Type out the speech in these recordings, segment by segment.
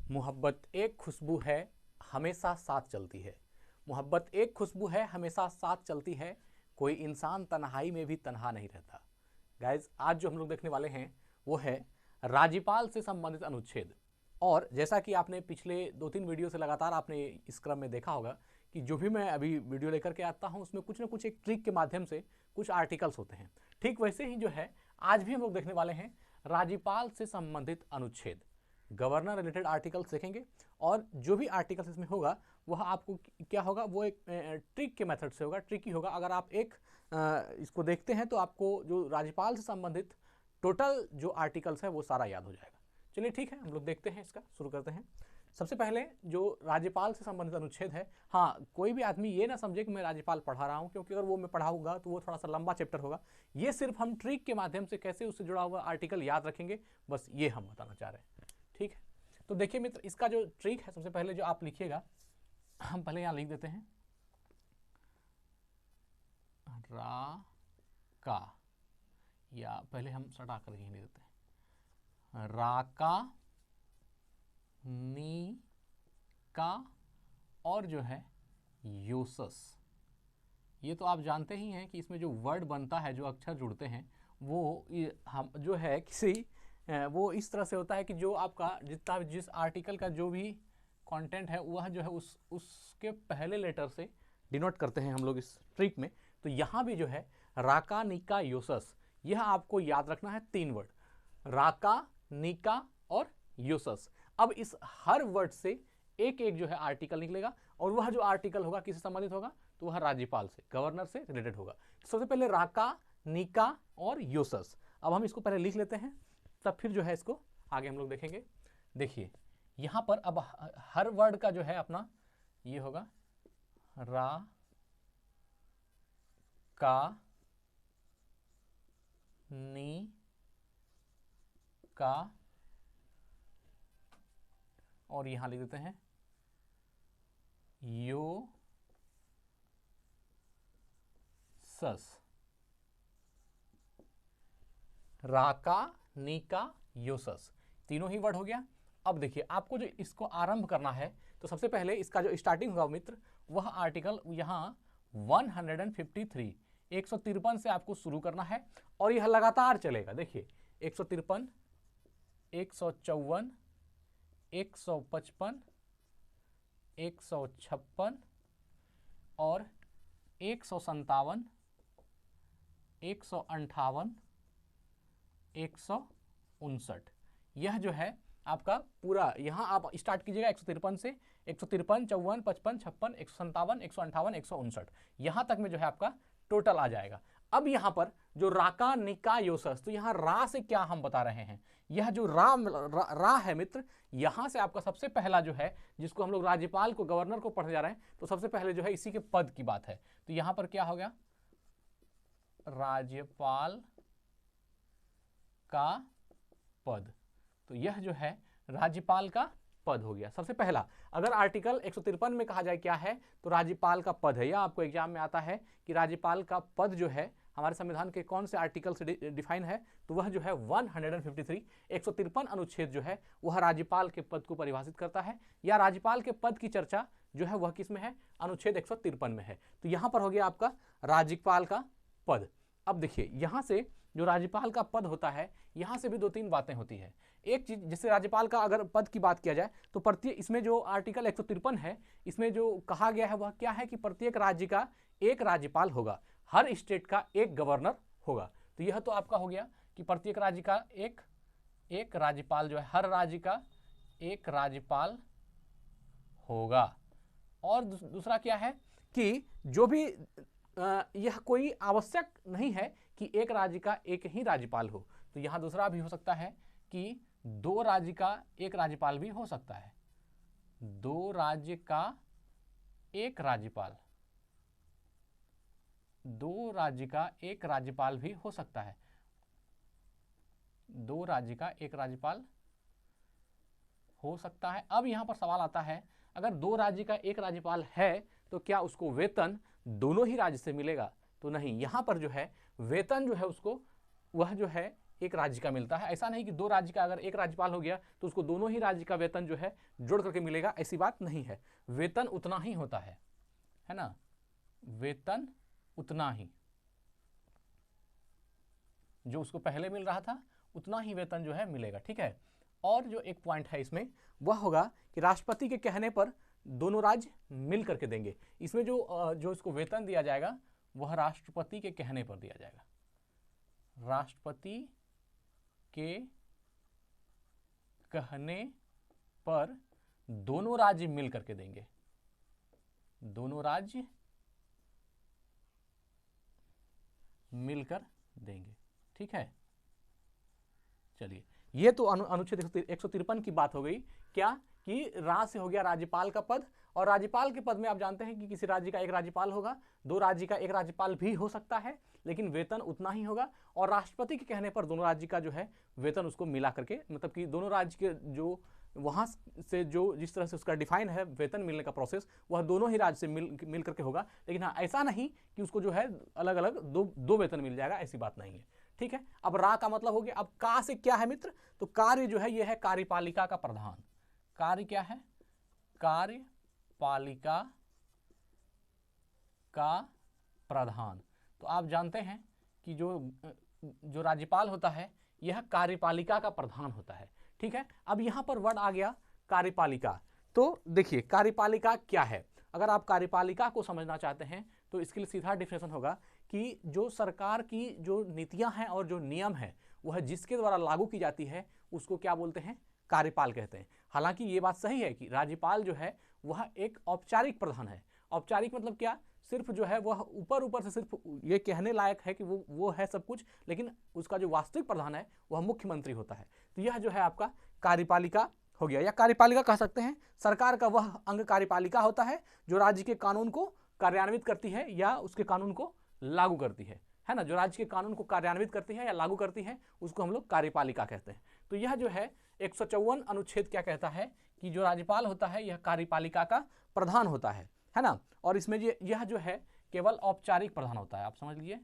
मोहब्बत एक खुशबू है हमेशा साथ चलती है। मोहब्बत एक खुशबू है हमेशा साथ चलती है। कोई इंसान तन्हाई में भी तन्हा नहीं रहता। गाइज आज जो हम लोग देखने वाले हैं वो है राज्यपाल से संबंधित अनुच्छेद। और जैसा कि आपने पिछले 2-3 वीडियो से लगातार आपने इस क्रम में देखा होगा कि जो भी मैं अभी वीडियो लेकर के आता हूं उसमें कुछ ना कुछ एक ट्रिक के माध्यम से कुछ आर्टिकल्स होते हैं। ठीक वैसे ही जो है आज भी हम लोग देखने वाले हैं राज्यपाल से संबंधित अनुच्छेद। गवर्नर रिलेटेड आर्टिकल्स देखेंगे और जो भी आर्टिकल्स इसमें होगा वह आपको क्या होगा, वो एक ट्रिक के मेथड से होगा, ट्रिकी होगा। अगर आप एक इसको देखते हैं तो आपको जो राज्यपाल से संबंधित टोटल जो आर्टिकल्स है वो सारा याद हो जाएगा। चलिए ठीक है, हम लोग देखते हैं, इसका शुरू करते हैं। सबसे पहले जो राज्यपाल से संबंधित अनुच्छेद है, हाँ कोई भी आदमी ये ना समझे कि मैं राज्यपाल पढ़ा रहा हूँ, क्योंकि अगर वो मैं पढ़ाऊंगा तो वो थोड़ा सा लंबा चैप्टर होगा। ये सिर्फ हम ट्रिक के माध्यम से कैसे उससे जुड़ा हुआ आर्टिकल याद रखेंगे, बस ये हम बताना चाह रहे हैं। ठीक है, तो देखिए मित्र, इसका जो ट्रिक है, सबसे पहले जो आप लिखिएगा, हम पहले यहां लिख देते हैं रा का, या पहले हम सटा करके ही लिख देते हैं राका, नी का और जो है यूसस। ये तो आप जानते ही हैं कि इसमें जो वर्ड बनता है, जो अक्षर जुड़ते हैं, वो हम जो है किसी वो इस तरह से होता है कि जो आपका जितना जिस आर्टिकल का जो भी कंटेंट है वह जो है उसके पहले लेटर से डिनोट करते हैं हम लोग इस ट्रिक में। तो यहाँ भी जो है राका, निका, योसस, यह आपको याद रखना है। 3 वर्ड, राका, निका और योसस। अब इस हर वर्ड से एक एक जो है आर्टिकल निकलेगा और वह जो आर्टिकल होगा किससे संबंधित होगा, तो वह राज्यपाल से, गवर्नर से रिलेटेड होगा। सबसे पहले राका, निका और योसस। अब हम इसको पहले लिख लेते हैं, तब फिर जो है इसको आगे हम लोग देखेंगे। देखिए यहां पर अब हर वर्ड का जो है अपना ये होगा रा का, नी का और यहां लिख देते हैं यो सस। राका, नीका, योसस, तीनों ही वर्ड हो गया। अब देखिए आपको जो इसको आरंभ करना है, तो सबसे पहले इसका जो स्टार्टिंग होगा मित्र, वह आर्टिकल यहां 153 153 से आपको शुरू करना है और यह लगातार चलेगा। देखिए 153, 154, 155, 156 और 157, 158, 159। यह जो है आपका पूरा, यहां आप स्टार्ट कीजिएगा 153 से, 153, 54, 55, 56, 157, 158, 159, यहां तक में जो है आपका टोटल आ जाएगा। अब यहां पर जो राका, निका, योसस, तो यहां रा से क्या हम बता रहे हैं, यह जो रा है मित्र, यहां से आपका सबसे पहला जो है, जिसको हम लोग राज्यपाल को, गवर्नर को पढ़ने जा रहे हैं, तो सबसे पहले जो है इसी के पद की बात है। तो यहां पर क्या हो गया, राज्यपाल का पद। तो यह जो है राज्यपाल का पद हो गया सबसे पहला। अगर आर्टिकल 153 में कहा जाए क्या है, तो राज्यपाल का पद है। यह आपको एग्जाम में आता है कि राज्यपाल का पद जो है हमारे संविधान के कौन से आर्टिकल से डिफाइन है, तो वह जो है 153 153 अनुच्छेद जो है वह राज्यपाल के पद को परिभाषित करता है, या राज्यपाल के पद की चर्चा जो है वह किस में है, अनुच्छेद 153 में है। तो यहां पर हो गया आपका राज्यपाल का पद। अब देखिए यहां से जो राज्यपाल का पद होता है, यहां से भी 2-3 बातें होती है। एक चीज, जैसे राज्यपाल का अगर पद की बात किया जाए, तो प्रत्येक, इसमें जो आर्टिकल 153 है, इसमें जो कहा गया है वह क्या है कि प्रत्येक राज्य का एक राज्यपाल होगा, हर स्टेट का एक गवर्नर होगा। तो यह तो आपका हो गया कि प्रत्येक राज्य का एक राज्यपाल जो है, हर राज्य का एक राज्यपाल होगा। और दूसरा क्या है कि जो भी यह कोई आवश्यक नहीं है कि एक राज्य का एक ही राज्यपाल हो, तो यहां दूसरा भी हो सकता है कि 2 राज्य का एक राज्यपाल भी हो सकता है, 2 राज्य का एक राज्यपाल, 2 राज्य का एक राज्यपाल भी हो सकता है, 2 राज्य का एक राज्यपाल हो सकता है। अब यहां पर सवाल आता है, अगर 2 राज्य का एक राज्यपाल है तो क्या उसको वेतन दोनों ही राज्य से मिलेगा, तो नहीं। यहां पर जो है वेतन जो है उसको, वह जो है एक राज्य का मिलता है। ऐसा नहीं कि दो राज्य का, अगर एक राज्यपाल हो गया तो उसको दोनों ही राज्य का वेतन जो है जोड़ करके मिलेगा, ऐसी बात नहीं है। वेतन उतना ही होता है ना, वेतन उतना ही जो उसको पहले मिल रहा था उतना ही वेतन जो है मिलेगा, ठीक है। और जो एक पॉइंट है इसमें वह होगा कि राष्ट्रपति के कहने पर दोनों राज्य मिल करके देंगे। इसमें जो इसको वेतन दिया जाएगा वह राष्ट्रपति के कहने पर दिया जाएगा, राष्ट्रपति के कहने पर दोनों राज्य मिल करके देंगे, दोनों राज्य मिलकर देंगे, ठीक है। चलिए, ये तो अनुच्छेद 153 की बात हो गई। क्या कि राज्य से हो गया राज्यपाल का पद, और राज्यपाल के पद में आप जानते हैं कि किसी राज्य का एक राज्यपाल होगा, दो राज्य का एक राज्यपाल भी हो सकता है, लेकिन वेतन उतना ही होगा। और राष्ट्रपति के कहने पर दोनों राज्य का जो है वेतन उसको मिला करके, मतलब कि दोनों राज्य के जो वहाँ से जो जिस तरह से उसका डिफाइन है वेतन मिलने का प्रोसेस, वह दोनों ही राज्य से मिल करके होगा। लेकिन हाँ, ऐसा नहीं कि उसको जो है अलग अलग दो वेतन मिल जाएगा, ऐसी बात नहीं है, ठीक है। अब रा का मतलब हो गया। अब का से क्या है मित्र, तो कार्य जो है यह है कार्यपालिका का प्रधान। कार्य क्या है, कार्यपालिका का प्रधान। तो आप जानते हैं कि जो राज्यपाल होता है यह कार्यपालिका का प्रधान होता है, ठीक है। अब यहां पर वर्ड आ गया कार्यपालिका। तो देखिए कार्यपालिका क्या है, अगर आप कार्यपालिका को समझना चाहते हैं तो इसके लिए सीधा डिफिनेशन होगा कि जो सरकार की जो नीतियां हैं और जो नियम है वह जिसके द्वारा लागू की जाती है उसको क्या बोलते हैं, कार्यपाल कहते हैं। हालांकि ये बात सही है कि राज्यपाल जो है वह एक औपचारिक प्रधान है। औपचारिक मतलब क्या, सिर्फ जो है वह ऊपर से सिर्फ ये कहने लायक है कि वो है सब कुछ, लेकिन उसका जो वास्तविक प्रधान है वह मुख्यमंत्री होता है। तो यह जो है आपका कार्यपालिका हो गया, या कार्यपालिका कह सकते हैं। सरकार का वह अंग कार्यपालिका होता है जो राज्य के कानून को कार्यान्वित करती है या उसके कानून को लागू करती है ना। जो राज्य के कानून को कार्यान्वित करती है या लागू करती है उसको हम लोग कार्यपालिका कहते हैं। तो यह जो है 154 अनुच्छेद क्या कहता है कि जो राज्यपाल होता है यह कार्यपालिका का प्रधान होता है ना। और इसमें यह जो है केवल औपचारिक प्रधान होता है, आप समझ लीजिए,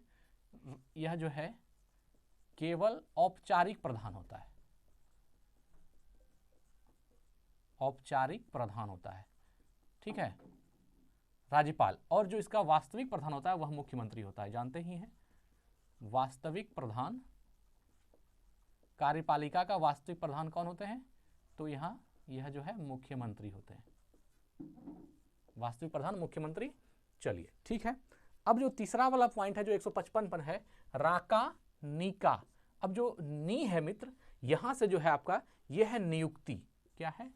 यह जो है केवल औपचारिक प्रधान होता है, औपचारिक प्रधान होता है, ठीक है, राज्यपाल। और जो इसका वास्तविक प्रधान होता है वह मुख्यमंत्री होता है, जानते ही हैं। वास्तविक प्रधान, कार्यपालिका का वास्तविक प्रधान कौन होते हैं, तो यहां यह जो है मुख्यमंत्री होते हैं, वास्तविक प्रधान मुख्यमंत्री। चलिए ठीक है। अब जो तीसरा वाला पॉइंट है जो 155 पर है, राका नीका। अब जो नी है मित्र, यहां से जो है आपका यह है नियुक्ति। क्या है,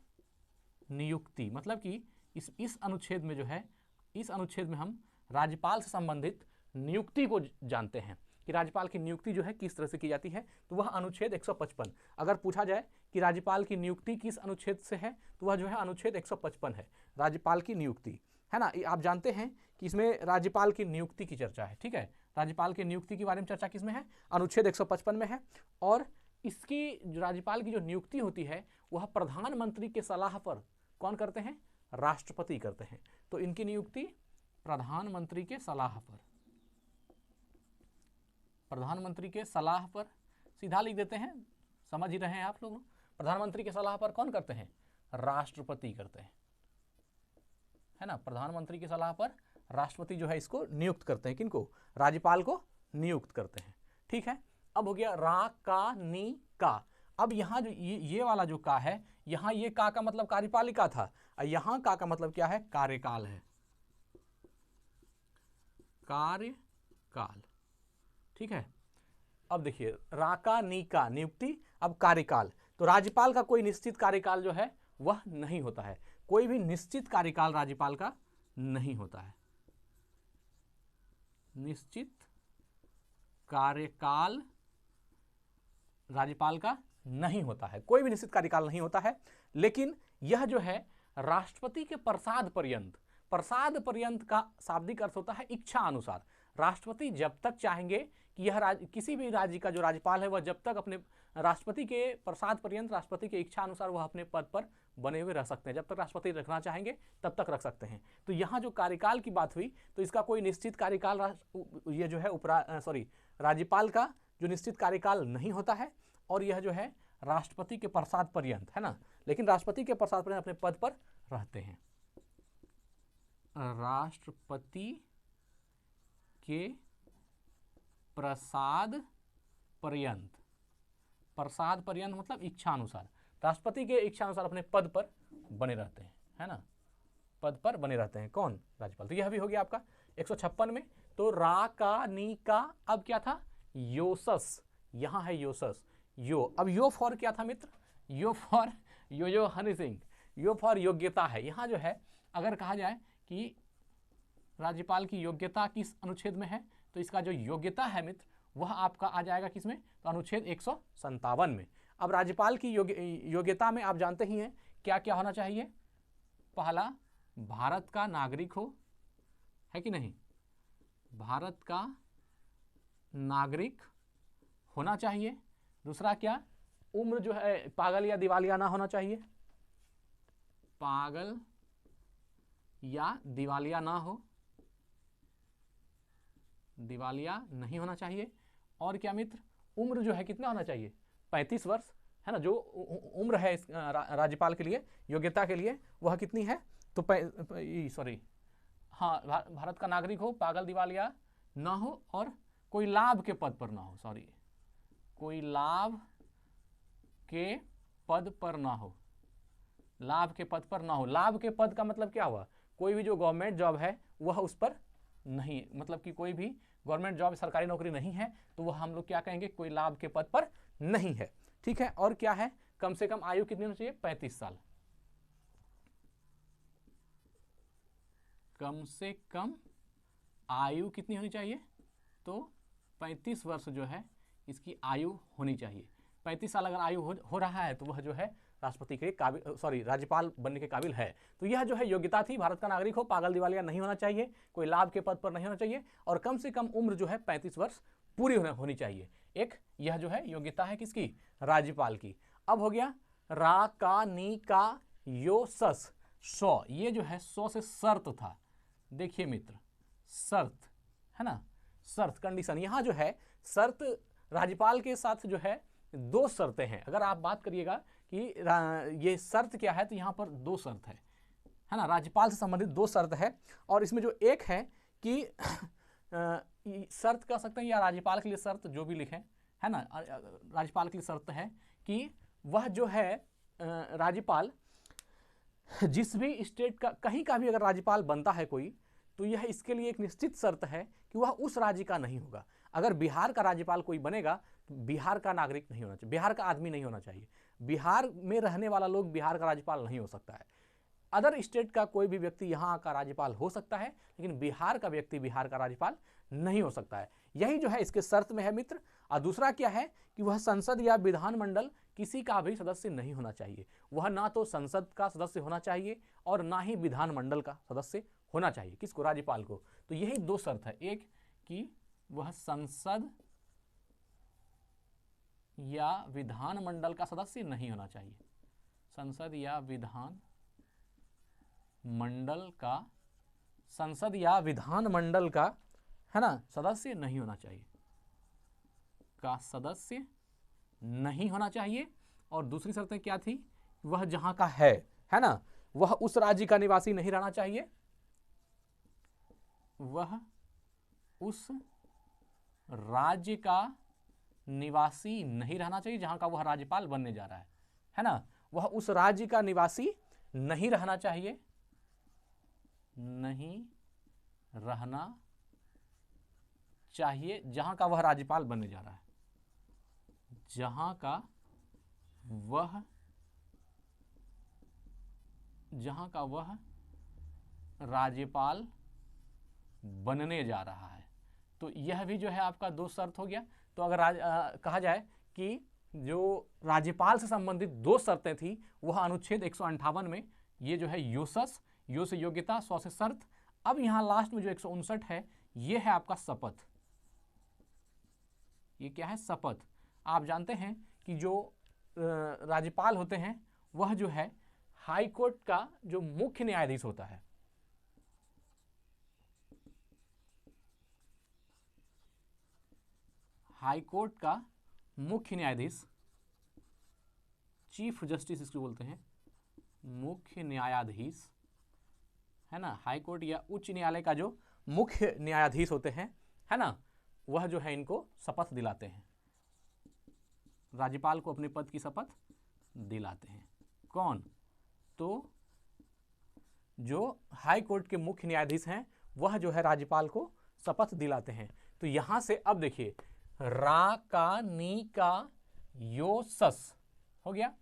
नियुक्ति। मतलब कि इस अनुच्छेद में जो है, इस अनुच्छेद में हम राज्यपाल से संबंधित नियुक्ति को जानते हैं कि राज्यपाल की नियुक्ति जो है किस तरह से की जाती है। तो वह अनुच्छेद 155। अगर पूछा जाए कि राज्यपाल की नियुक्ति किस अनुच्छेद से है तो वह जो है अनुच्छेद 155 है, राज्यपाल की नियुक्ति, है ना। आप जानते हैं कि इसमें राज्यपाल की नियुक्ति की चर्चा है, ठीक है। राज्यपाल की नियुक्ति के बारे में चर्चा किसमें है, अनुच्छेद 155 में है। और इसकी राज्यपाल की जो नियुक्ति होती है वह प्रधानमंत्री के सलाह पर कौन करते हैं, राष्ट्रपति करते हैं। तो इनकी नियुक्ति प्रधानमंत्री के सलाह पर, प्रधानमंत्री के सलाह पर, सीधा लिख देते हैं, समझ ही रहे हैं आप लोग। प्रधानमंत्री के सलाह पर कौन करते हैं, राष्ट्रपति करते हैं, है ना। प्रधानमंत्री की सलाह पर राष्ट्रपति जो है इसको नियुक्त करते हैं, किनको, राज्यपाल को नियुक्त करते हैं, ठीक है। अब हो गया रा का नी का। अब यहाँ जो ये वाला जो का है, यहाँ ये का मतलब कार्यपालिका था, और यहाँ का मतलब क्या है, कार्यकाल है, कार्यकाल, ठीक है। अब देखिए राका नीका नियुक्ति, अब कार्यकाल। तो राज्यपाल का कोई निश्चित कार्यकाल जो है वह नहीं होता है, कोई भी निश्चित कार्यकाल राज्यपाल का नहीं होता है, निश्चित कार्यकाल राज्यपाल का नहीं होता है, कोई भी निश्चित कार्यकाल नहीं होता है। लेकिन यह जो है राष्ट्रपति के प्रसाद पर्यंत, प्रसाद पर्यंत का शाब्दिक अर्थ होता है इच्छा अनुसार। राष्ट्रपति जब तक चाहेंगे कि यह किसी भी राज्य का जो राज्यपाल है वह जब तक अपने राष्ट्रपति के प्रसाद पर्यंत, राष्ट्रपति के इच्छा अनुसार वह अपने पद पर बने हुए रह सकते हैं। जब तक राष्ट्रपति रखना चाहेंगे तब तक रख सकते हैं। तो यहाँ जो कार्यकाल की बात हुई तो इसका कोई निश्चित कार्यकाल ये जो है राज्यपाल का जो निश्चित कार्यकाल नहीं होता है, और यह जो है राष्ट्रपति के प्रसाद पर्यंत, है ना, लेकिन राष्ट्रपति के प्रसाद पर्यंत अपने पद पर रहते हैं। राष्ट्रपति के प्रसाद पर्यंत, प्रसाद पर्यंत मतलब इच्छा अनुसार, राष्ट्रपति के इच्छा अनुसार अपने पद पर बने रहते हैं, है ना, पद पर बने रहते हैं। कौन? राज्यपाल। तो यह भी हो गया आपका 156 में। तो रा का नी का अब क्या था? योसस, यहां है योसस, यो। अब यो फॉर क्या था मित्र? Y for yo Honey Singh, Y for योग्यता है। यहां जो है अगर कहा जाए कि राज्यपाल की योग्यता किस अनुच्छेद में है, तो इसका जो योग्यता है मित्र वह आपका आ जाएगा किसमें? तो अनुच्छेद 157 में। अब राज्यपाल की योग्यता में आप जानते ही हैं क्या क्या होना चाहिए। पहला, भारत का नागरिक हो, है कि नहीं, भारत का नागरिक होना चाहिए। दूसरा क्या? उम्र जो है पागल या दिवालिया ना होना चाहिए, पागल या दिवालिया ना हो, दिवालिया नहीं होना चाहिए। और क्या मित्र? उम्र जो है कितना होना चाहिए? 35 वर्ष, है ना। जो उम्र है राज्यपाल के लिए योग्यता के लिए वह कितनी है? तो सॉरी, हाँ, भारत का नागरिक हो, पागल दिवालिया ना हो, और कोई लाभ के पद पर ना हो, सॉरी, कोई लाभ के पद पर ना हो, लाभ के पद पर ना हो। लाभ के पद का मतलब क्या हुआ? कोई भी जो गवर्नमेंट जॉब है वह उस पर नहीं, मतलब कि कोई भी गवर्नमेंट जॉब, सरकारी नौकरी नहीं है, तो वह हम लोग क्या कहेंगे? कोई लाभ के पद पर नहीं है। ठीक है। और क्या है? कम से कम आयु कितनी होनी चाहिए? 35 साल। कम से कम आयु कितनी होनी चाहिए? तो 35 वर्ष जो है इसकी आयु होनी चाहिए। 35 साल अगर आयु हो रहा है तो वह जो है राष्ट्रपति के काबिल, सॉरी, राज्यपाल बनने के काबिल है। तो यह जो है योग्यता थी, भारत का नागरिक हो, पागल दिवालिया नहीं होना चाहिए, कोई लाभ के पद पर नहीं होना चाहिए, और कम से कम उम्र जो है 35 वर्ष पूरी होनी चाहिए। एक यह जो है योग्यता है किसकी? राज्यपाल की। अब हो गया रा का नी का यो सस सौ, ये जो है 100 से शर्त था। देखिए मित्र, शर्त है ना, शर्त, कंडीशन। यहां जो है शर्त राज्यपाल के साथ जो है 2 शर्तें हैं। अगर आप बात करिएगा कि ये शर्त क्या है, तो यहां पर 2 शर्त है ना, राज्यपाल से संबंधित 2 शर्त है। और इसमें जो एक है कि शर्त कह सकते हैं या राज्यपाल के लिए शर्त, जो भी लिखें, है ना, राज्यपाल के लिए शर्त है कि वह जो है राज्यपाल जिस भी स्टेट का, कहीं का भी अगर राज्यपाल बनता है कोई, तो यह इसके लिए एक निश्चित शर्त है कि वह उस राज्य का नहीं होगा। अगर बिहार का राज्यपाल कोई बनेगा तो बिहार का नागरिक नहीं होना चाहिए, बिहार का आदमी नहीं होना चाहिए, बिहार में रहने वाला लोग बिहार का राज्यपाल नहीं हो सकता है। अदर स्टेट का कोई भी व्यक्ति यहाँ का राज्यपाल हो सकता है, लेकिन बिहार का व्यक्ति बिहार का राज्यपाल नहीं हो सकता है। यही जो है इसके शर्त में है मित्र। और दूसरा क्या है कि वह संसद या विधानमंडल किसी का भी सदस्य नहीं होना चाहिए। वह ना तो संसद का सदस्य होना चाहिए और ना ही विधानमंडल का सदस्य होना चाहिए। किसको? राज्यपाल को। तो यही 2 शर्त है, एक कि वह संसद या विधानमंडल का सदस्य नहीं होना चाहिए, संसद या विधान मंडल का, संसद या विधानमंडल का, है ना, सदस्य नहीं होना चाहिए, का सदस्य नहीं होना चाहिए। और दूसरी शर्तें क्या थी? वह जहां का है ना, वह उस राज्य का निवासी नहीं रहना चाहिए, वह उस राज्य का निवासी नहीं रहना चाहिए जहां का वह राज्यपाल बनने जा रहा है ना, वह उस राज्य का निवासी नहीं रहना चाहिए, नहीं रहना चाहिए जहां का वह राज्यपाल बनने जा रहा है, जहां का वह राज्यपाल बनने जा रहा है। तो यह भी जो है आपका 2 शर्त हो गया। तो अगर कहा जाए कि जो राज्यपाल से संबंधित 2 शर्तें थी वह अनुच्छेद 158 में, ये जो है योसस, यो से योग्यता, 100 से शर्त। अब यहां लास्ट में जो 159 है, ये है आपका शपथ। ये क्या है? शपथ। आप जानते हैं कि जो राज्यपाल होते हैं वह जो है हाई कोर्ट का जो मुख्य न्यायाधीश होता है, हाई कोर्ट का मुख्य न्यायाधीश, चीफ जस्टिस इसको बोलते हैं, मुख्य न्यायाधीश, है ना, हाई कोर्ट या उच्च न्यायालय का जो मुख्य न्यायाधीश होते हैं, है ना, वह जो है इनको शपथ दिलाते हैं, राज्यपाल को अपने पद की शपथ दिलाते हैं। कौन? तो जो हाई कोर्ट के मुख्य न्यायाधीश हैं वह जो है राज्यपाल को शपथ दिलाते हैं। तो यहां से अब देखिए, रा का नी का योसस हो गया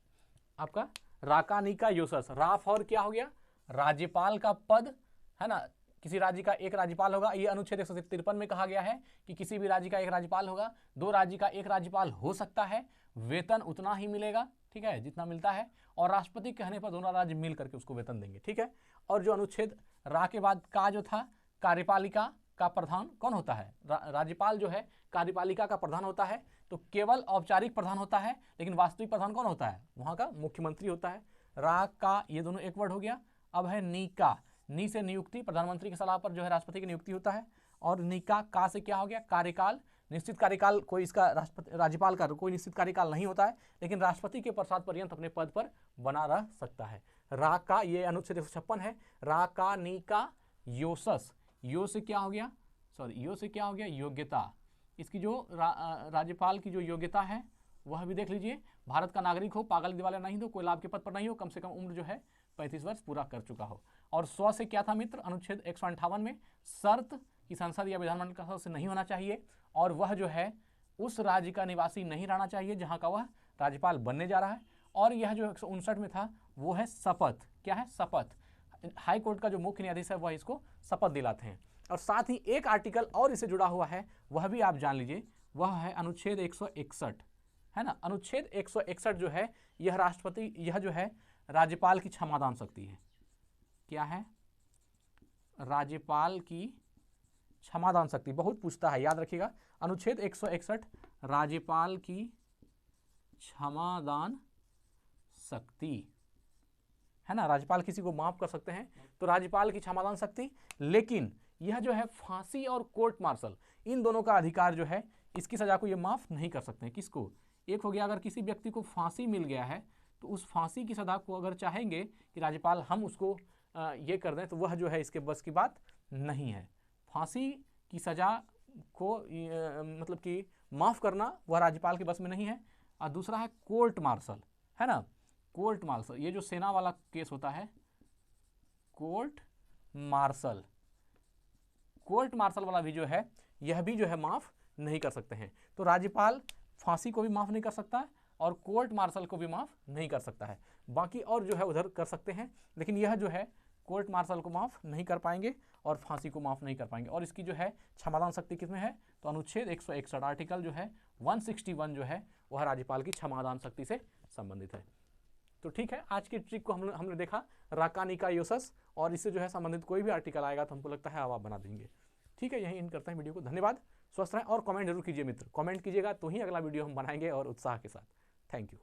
आपका, रा का नी का योसस, रा फॉर क्या हो गया? राज्यपाल का पद, है ना, किसी राज्य का एक राज्यपाल होगा। ये अनुच्छेद 153 में कहा गया है कि किसी भी राज्य का एक राज्यपाल होगा, दो राज्य का एक राज्यपाल हो सकता है, वेतन उतना ही मिलेगा, ठीक है, जितना मिलता है, और राष्ट्रपति कहने पर दोनों राज्य मिल करके उसको वेतन देंगे, ठीक है। और जो अनुच्छेद रा के बाद का जो था, कार्यपालिका का प्रधान कौन होता है? राज्यपाल जो है कार्यपालिका का प्रधान होता है। तो केवल औपचारिक प्रधान होता है, लेकिन वास्तविक प्रधान कौन होता है? वहां का मुख्यमंत्री होता है। रा का ये दोनों एक वर्ड हो गया। अब है नी का, नी से नियुक्ति, प्रधानमंत्री की सलाह पर जो है राष्ट्रपति की नियुक्ति होता है। और नी का से क्या हो गया? कार्यकाल, निश्चित कार्यकाल, कोई इसका राज्यपाल का कोई निश्चित कार्यकाल नहीं होता है, लेकिन राष्ट्रपति के प्रसाद पर्यंत अपने पद पर बना रह सकता है। रा का, ये अनुच्छेद 156 है। रा का नी का योसस, यो से क्या हो गया? सॉरी, यो से क्या हो गया? योग्यता। इसकी जो राज्यपाल की जो योग्यता है वह भी देख लीजिए, भारत का नागरिक हो, पागल दिवाला नहीं हो, कोई लाभ के पद पर नहीं हो, कम से कम उम्र जो है 35 वर्ष पूरा कर चुका हो। और स्व से क्या था मित्र? अनुच्छेद 158 में शर्त कि संसद या विधानमंडल का सदस्य नहीं होना चाहिए, और वह जो है उस राज्य का निवासी नहीं रहना चाहिए जहां का वह राज्यपाल बनने जा रहा है। और यह जो 159 में था वो है शपथ। क्या है? शपथ। हाई कोर्ट का जो मुख्य न्यायाधीश है वह इसको शपथ दिलाते हैं। और साथ ही एक आर्टिकल और इससे जुड़ा हुआ है, वह भी आप जान लीजिए, वह है अनुच्छेद 161, है ना। अनुच्छेद 161 जो है यह राष्ट्रपति, यह जो है राज्यपाल की क्षमादान शक्ति है। क्या है? राज्यपाल की क्षमादान शक्ति। बहुत पूछता है, याद रखिएगा। अनुच्छेद 161 राज्यपाल की क्षमादान शक्ति, है ना। राज्यपाल किसी को माफ कर सकते हैं, तो राज्यपाल की क्षमादान शक्ति। लेकिन यह जो है फांसी और कोर्ट मार्शल, इन दोनों का अधिकार जो है, इसकी सजा को ये माफ नहीं कर सकते हैं। किसको? एक हो गया, अगर किसी व्यक्ति को फांसी मिल गया है तो उस फांसी की सजा को अगर चाहेंगे कि राज्यपाल हम उसको ये कर दें, तो वह जो है इसके बस की बात नहीं है। फांसी की सजा को मतलब कि माफ करना वह राज्यपाल के बस में नहीं है। और दूसरा है कोर्ट मार्शल, है ना। कोर्ट मार्शल, ये जो सेना वाला केस होता है, कोर्ट मार्शल, कोर्ट मार्शल वाला भी जो है, यह भी जो है माफ नहीं कर सकते हैं। तो राज्यपाल फांसी को भी माफ नहीं कर सकता है और कोर्ट मार्शल को भी माफ नहीं कर सकता है। बाकी और जो है उधर कर सकते हैं, लेकिन यह जो है कोर्ट मार्शल को माफ नहीं कर पाएंगे और फांसी को माफ नहीं कर पाएंगे। और इसकी जो है क्षमादान शक्ति किसमें है? तो अनुच्छेद 161 आर्टिकल जो है 161 जो है वह राज्यपाल की क्षमादान शक्ति से संबंधित है। तो ठीक है, आज की ट्रिक को हमने देखा, राकानी का योसस, और इससे जो है संबंधित कोई भी आर्टिकल आएगा तो हमको लगता है आप बना देंगे। ठीक है, यही इन करते हैं वीडियो को। धन्यवाद, स्वस्थ रहें और कमेंट जरूर कीजिए मित्र। कमेंट कीजिएगा तो ही अगला वीडियो हम बनाएंगे और उत्साह के साथ। Thank you.